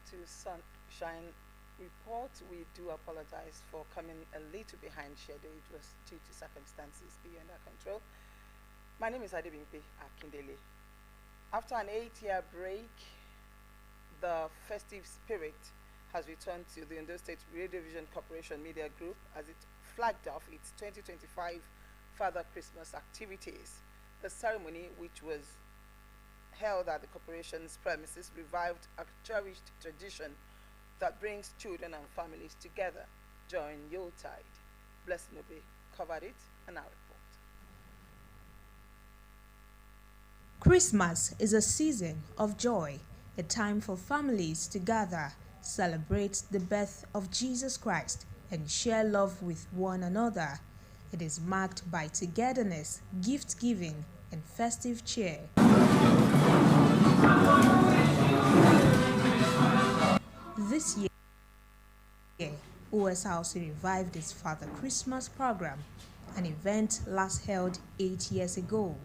to Sunshine Report. We do apologize for coming a little behind schedule. It was due to circumstances beyond our control. My name is Adebimpe Akindele. After an 8-year break, the festive spirit has returned to the Ondo State Radio Vision Corporation Media Group as it flagged off its 2025 Father Christmas activities. The ceremony, which was held at the corporation's premises, revived a cherished tradition that brings children and families together during Yuletide. Blessing Obe covered it and our report. Christmas is a season of joy, a time for families to gather, celebrate the birth of Jesus Christ, and share love with one another. It is marked by togetherness, gift-giving, and festive cheer. This year, Osrc revived its Father Christmas program, an event last held 8 years ago.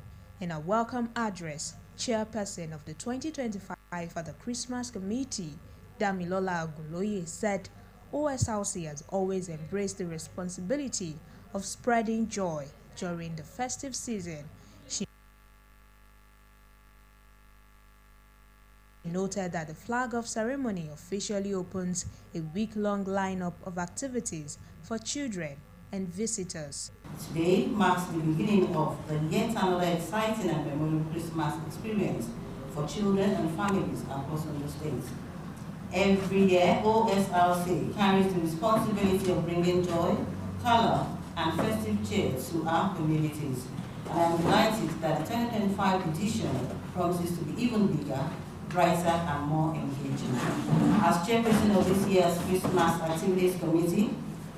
In a welcome address, chairperson of the 2025 Father Christmas Committee, Damilola Aguloye, said Osrc has always embraced the responsibility of spreading joy during the festive season. She noted that the flag-off ceremony officially opens a week-long lineup of activities for children and visitors. Today marks the beginning of yet another exciting and memorable Christmas experience for children and families across the state. Every year, Osrc carries the responsibility of bringing joy, color, and festive cheer to our communities. And I'm delighted that the 2025 edition promises to be even bigger, brighter, and more engaging. As chairperson of this year's Christmas Activities Committee,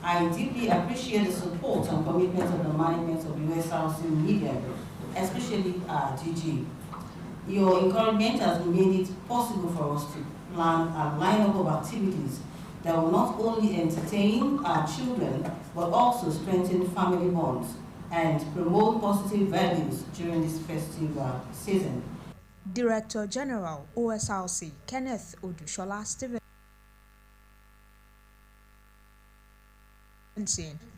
I deeply appreciate the support and commitment of the management of the Osrc Media Group, especially our DG. Your encouragement has made it possible for us to plan a lineup of activities that will not only entertain our children, but also strengthen family bonds and promote positive values during this festive season. Director General Osrc Kenneth Odushola Stevenson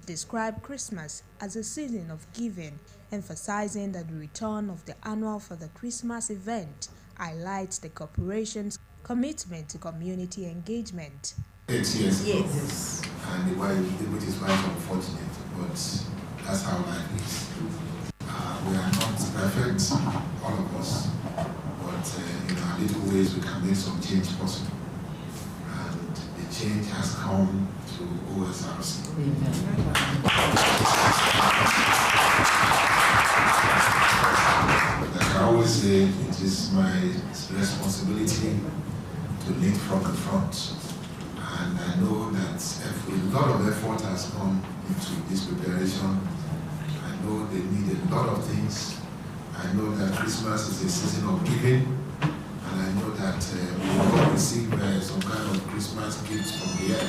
described Christmas as a season of giving, emphasizing that the return of the annual Father Christmas event highlights the corporation's commitment to community engagement. 8 years ago, yes. And which is quite unfortunate, but that's how life is. We are not perfect, all of us, but in our little ways we can make some change possible. And the change has come to Osrc. Like I always say, it is my responsibility to lead from the front. And I know that a lot of effort has gone into this preparation. I know they need a lot of things. I know that Christmas is a season of giving. And I know that we will receive some kind of Christmas gifts from here.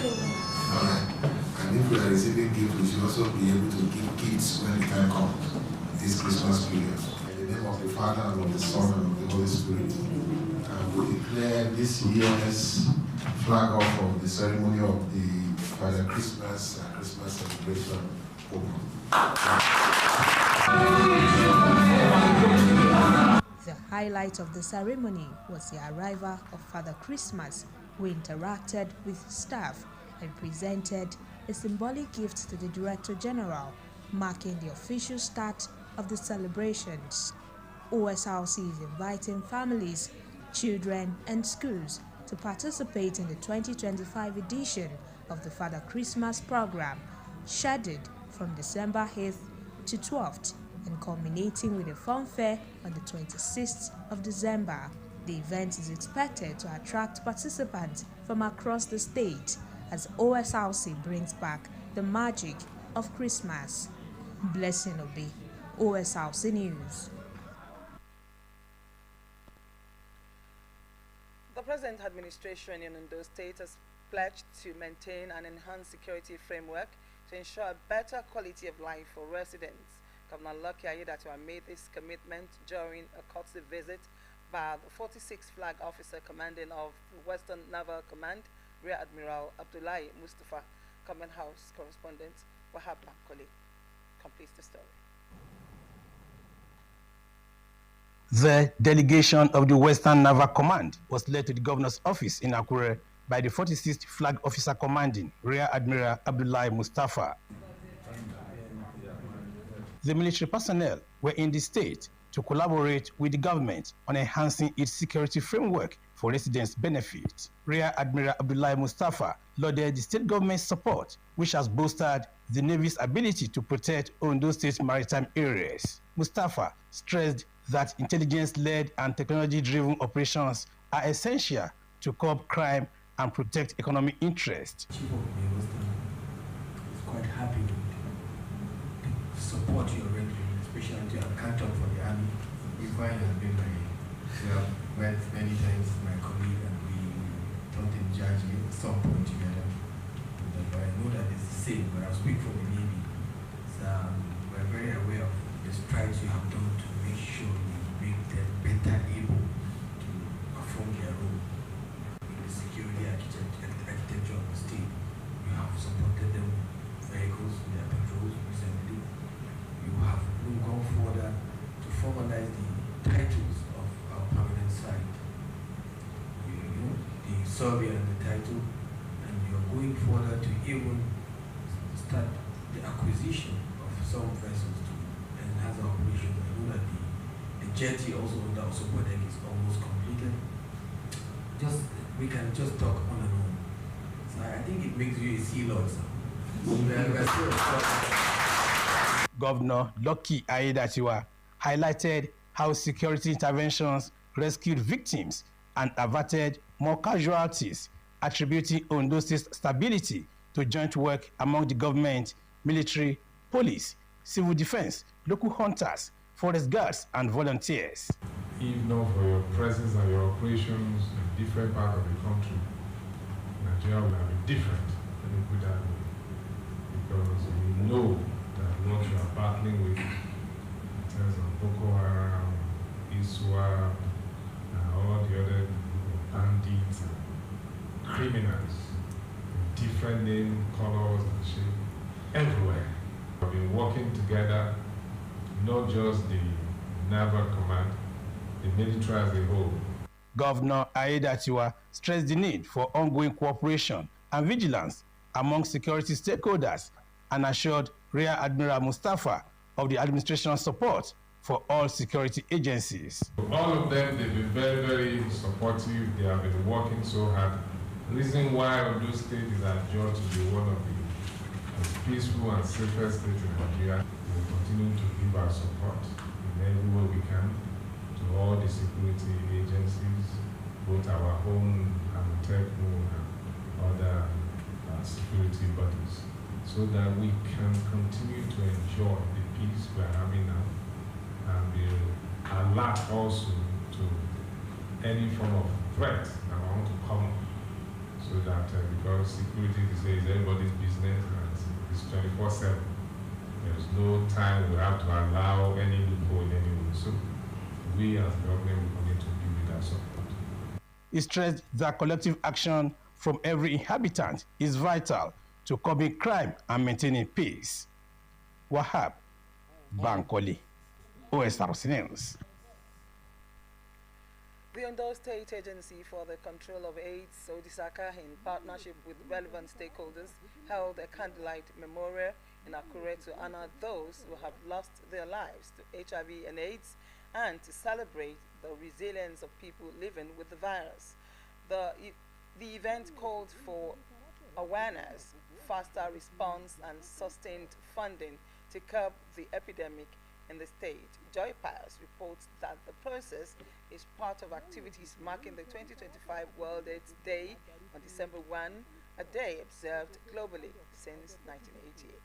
And if we are receiving gifts, we should also be able to give gifts when the time comes, this Christmas period. In the name of the Father, and of the Son, and of the Holy Spirit, we declare this year's flag off of the ceremony of the Father Christmas and Christmas celebration open. The highlight of the ceremony was the arrival of Father Christmas, who interacted with staff and presented a symbolic gift to the Director General, marking the official start of the celebrations. Osrc is inviting families, children, and schools to participate in the 2025 edition of the Father Christmas program, scheduled from December 8th to 12th and culminating with a fun fair on the 26th of December. The event is expected to attract participants from across the state as Osrc brings back the magic of Christmas. Blessing Obe, Osrc News. The present administration in Ondo State has pledged to maintain and enhance security framework to ensure a better quality of life for residents. Governor Lucky Aiyedatiwa made this commitment during a courtesy visit by the 46th Flag Officer Commanding of the Western Naval Command, Rear Admiral Abdullahi Mustafa. Command House correspondent Wahab Bankole completes the story. The delegation of the Western Naval Command was led to the governor's office in Akure by the 46th Flag Officer Commanding Rear Admiral Abdullahi Mustafa. The military personnel were in the state to collaborate with the government on enhancing its security framework for residents' benefit. Rear Admiral Abdullahi Mustafa lauded the state government's support, which has bolstered the Navy's ability to protect Ondo State's maritime areas. Mustafa stressed that intelligence-led and technology-driven operations are essential to curb crime and protect economic interests. Chief of the Western is quite happy with the support you're rendering, especially to account for the army. We find has been we have met many times, my colleague, and we thought in judging at some point together. But I know that it's the same, but I speak for the Navy. So we're very aware of the strides you have done to make sure you make them better able to perform their role in the security architecture of the state. You have supported them with vehicles, with their patrols recently. You have gone further to formalize the titles of our permanent site. You know, the survey and the title, and you're going further to even start the acquisition of some vessels to enhance our operation. I know that the jetty also under our support deck is almost completed. We can just talk on and on. So I think it makes you a sea lord, sir. Governor Lucky Aiyedatiwa highlighted how security interventions rescued victims and averted more casualties, attributing Ondo State's stability to joint work among the government, military, police, civil defense, local hunters, forest guards, and volunteers. If not for your presence and your operations in different parts of the country, Nigeria would have been different, let me put that way. Because we know that what you are battling with in terms of Boko Haram, ISWAP, and all the other bandits and criminals, different name, colors, and shape, everywhere. We've been working together, not just the Naval Command, the military as a whole. Governor Aiyedatiwa stressed the need for ongoing cooperation and vigilance among security stakeholders and assured Rear Admiral Mustafa of the administration's support for all security agencies. All of them, they've been very, very supportive. They have been working so hard. The reason why Ondo State is adjudged to be one of the most peaceful and safest states in Nigeria, we will continue to give our support in every way we can to all the security agencies, both our own Amotekun and other security bodies, so that we can continue to enjoy the peace we're having now and be alert also to any form of threat that want to come, so that because security is everybody's business and it's 24/7. There's no time we have to allow any loophole anyway. So we as government will need to give it our support. He stressed that collective action from every inhabitant is vital to curbing crime and maintaining peace. Wahab Bankole, Osrc News. The Ondo State Agency for the Control of AIDS, Osrc, in partnership with relevant stakeholders, held a candlelight memorial in Akure to honor those who have lost their lives to HIV and AIDS and to celebrate the resilience of people living with the virus. The event called for awareness, faster response, and sustained funding to curb the epidemic in the state. Joy Pius reports that the process is part of activities marking the 2025 World AIDS Day on December 1, a day observed globally since 1988.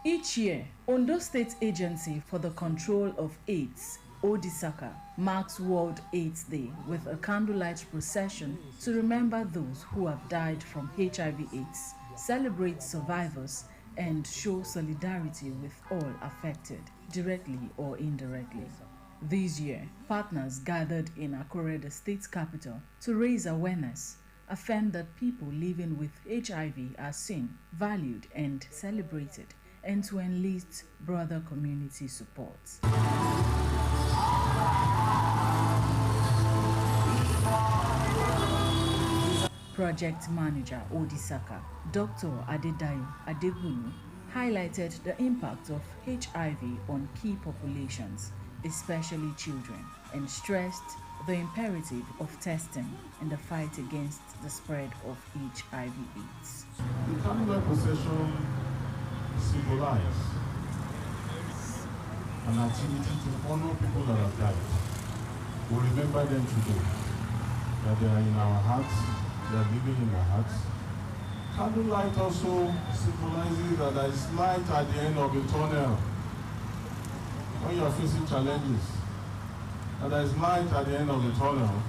Each year, Ondo State Agency for the Control of AIDS, Osrc, marks World AIDS Day with a candlelight procession to remember those who have died from HIV/AIDS, celebrate survivors, and show solidarity with all affected, directly or indirectly. This year, partners gathered in Akure, the state capital, to raise awareness, affirm that people living with HIV are seen, valued, and celebrated, and to enlist broader community support. Project Manager Osrc, Dr. Adedayo Adegunu, highlighted the impact of HIV on key populations, especially children, and stressed the imperative of testing in the fight against the spread of HIV/AIDS. The candlelight procession symbolize an activity to honor people that have died. We remember them today, that they are in our hearts, they are living in our hearts. Candlelight also symbolizes that there is light at the end of the tunnel. When you are facing challenges, that there is light at the end of the tunnel.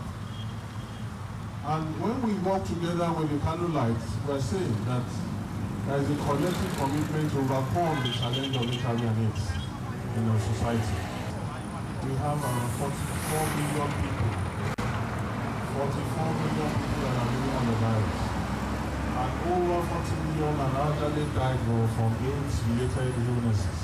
And when we work together with the candlelight, we are saying that there is a collective commitment to overcome the challenge of HIV and AIDS in our society. We have around 44 million people, 44 million people that are living on the virus. And over 40 million are elderly died from AIDS-related illnesses.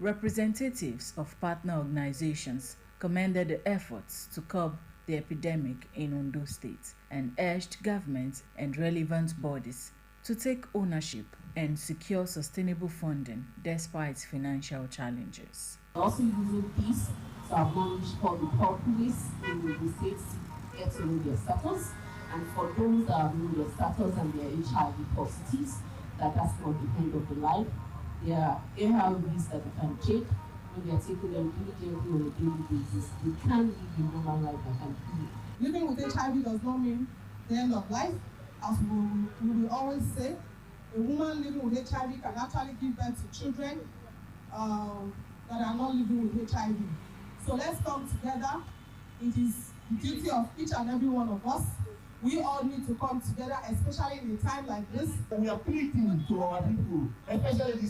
Representatives of partner organizations commended the efforts to curb the epidemic in Ondo State and urged government and relevant bodies to take ownership and secure sustainable funding despite financial challenges. Also using this to acknowledge for the populace in the states get to know their status, and for those that know their status and their HIV positives, that's not the end of the life. There are ARVs that they can take. When they are taking them diligently on a daily basis, they can live a normal life that can be. Living with HIV does not mean the end of life. As we will always say, a woman living with HIV can actually give birth to children that are not living with HIV. So let's come together. It is the duty of each and every one of us. We all need to come together, especially in a time like this. We are pleading to our people, especially the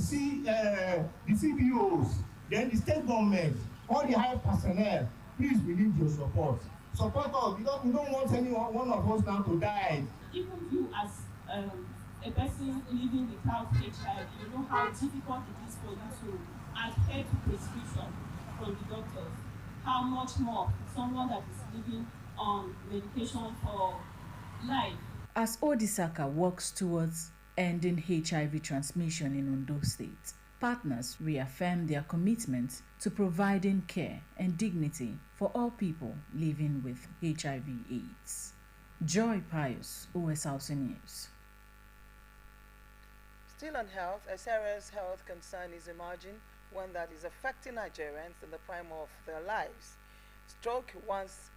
CBOs, then the state government, all the high personnel. Please, we need your support. Support us, because we don't want one of us now to die. Even you as a person living without HIV, you know how difficult it is for you to adhere to prescription from the doctors. How much more someone that is living on medication for life. As Osrc works towards ending HIV transmission in Ondo State, partners reaffirm their commitment to providing care and dignity for all people living with HIV/AIDS. Joy Pius, Osrc News. Still on health, a serious health concern is emerging, one that is affecting Nigerians in the prime of their lives. Stroke, once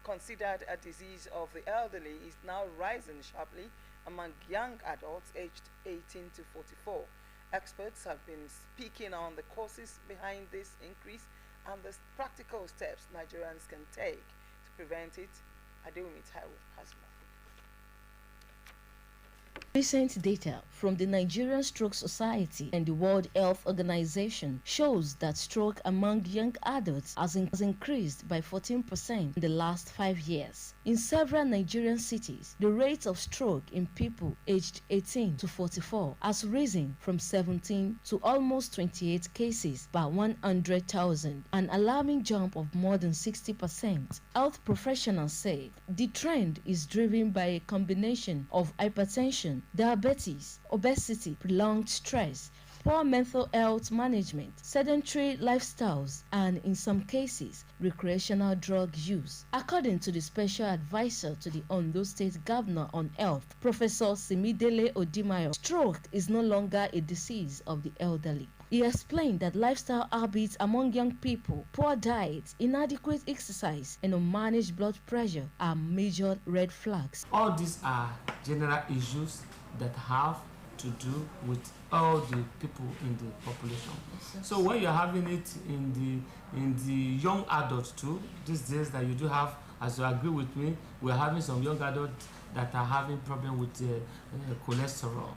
considered a disease of the elderly, is now rising sharply among young adults aged 18 to 44. Experts have been speaking on the causes behind this increase and the practical steps Nigerians can take to prevent it. Adewumi Taiwo has more. Recent data from the Nigerian Stroke Society and the World Health Organization shows that stroke among young adults has increased by 14% in the last 5 years. In several Nigerian cities, the rate of stroke in people aged 18 to 44 has risen from 17 to almost 28 cases per 100,000, an alarming jump of more than 60%. Health professionals say the trend is driven by a combination of hypertension, diabetes, obesity, prolonged stress, poor mental health management, sedentary lifestyles, and in some cases, recreational drug use. According to the special advisor to the Ondo State Governor on Health, Professor Simidele Odimayo, stroke is no longer a disease of the elderly. He explained that lifestyle habits among young people, poor diet, inadequate exercise, and unmanaged blood pressure are major red flags. All these are general issues that have to do with all the people in the population. So when you're having it in the young adults too, these days that you do have, as you agree with me, we're having some young adults that are having problem with cholesterol.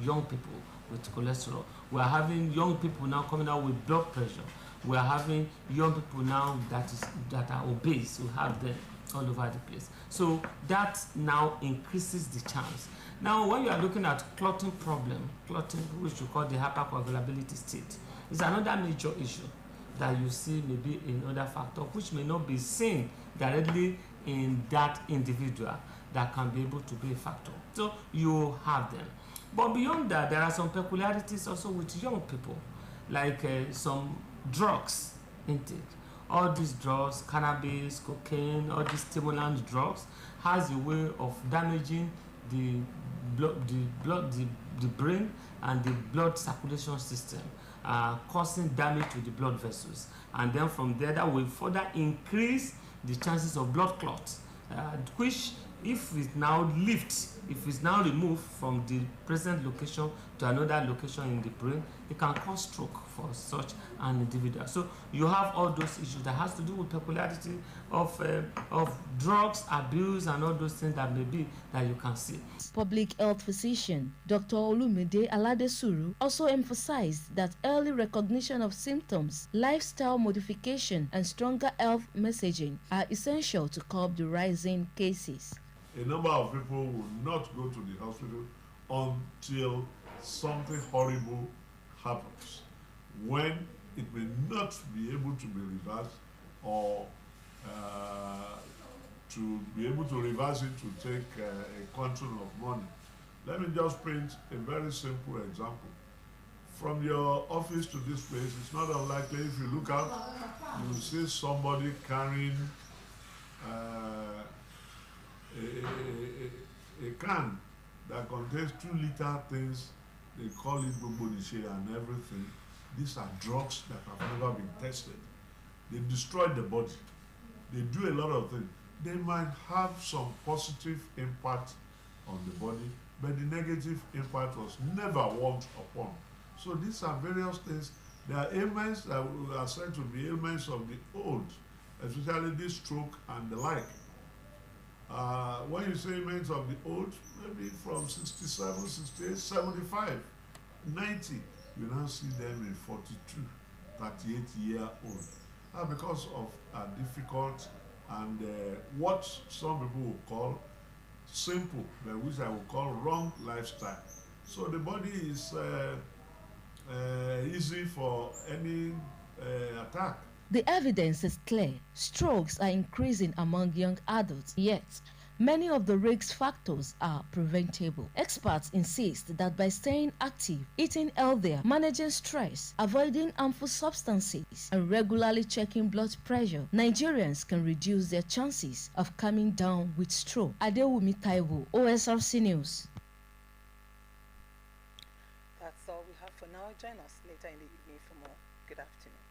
young people with cholesterol. We are having young people now coming out with blood pressure. We are having young people now that are obese. We have them all over the place. So that now increases the chance. Now, when you are looking at clotting problem, clotting, which we call the hypercoagulability state, is another major issue that you see maybe in other factors, which may not be seen directly in that individual, that can be able to be a factor. So you have them. But beyond that, there are some peculiarities also with young people, like some drugs intake. All these drugs, cannabis, cocaine, all these stimulant drugs, has a way of damaging the brain and the blood circulation system, causing damage to the blood vessels, and then from there that will further increase the chances of blood clots, which if it's now removed from the present location to another location in the brain, it can cause stroke for such an individual. So you have all those issues that has to do with peculiarity of drugs abuse and all those things that maybe that you can see. Public health physician Dr. Olumide Aladesuru also emphasized that early recognition of symptoms, lifestyle modification, and stronger health messaging are essential to curb the rising cases. A number of people will not go to the hospital until something horrible happens, when it may not be able to be reversed, or to be able to reverse it to take a quantum of money. Let me just paint a very simple example. From your office to this place, it's not unlikely if you look out, you will see somebody carrying a can that contains 2-liter things. They call it bobodishe and everything. These are drugs that have never been tested. They destroy the body. They do a lot of things. They might have some positive impact on the body, but the negative impact was never worked upon. So these are various things. There are ailments that are said to be ailments of the old, especially this stroke and the like. When you say ailments of the old, maybe from 67, 68, 75, 90, you now see them in 42, 38-year-old. Because of difficult and what some people will call simple, but which I will call wrong lifestyle. So the body is easy for any attack. The evidence is clear. Strokes are increasing among young adults, yet many of the risk factors are preventable. Experts insist that by staying active, eating healthier, managing stress, avoiding harmful substances, and regularly checking blood pressure, Nigerians can reduce their chances of coming down with stroke. Adewumi Taiwo, Osrc News. That's all we have for now. Join us later in the evening for more. Good afternoon.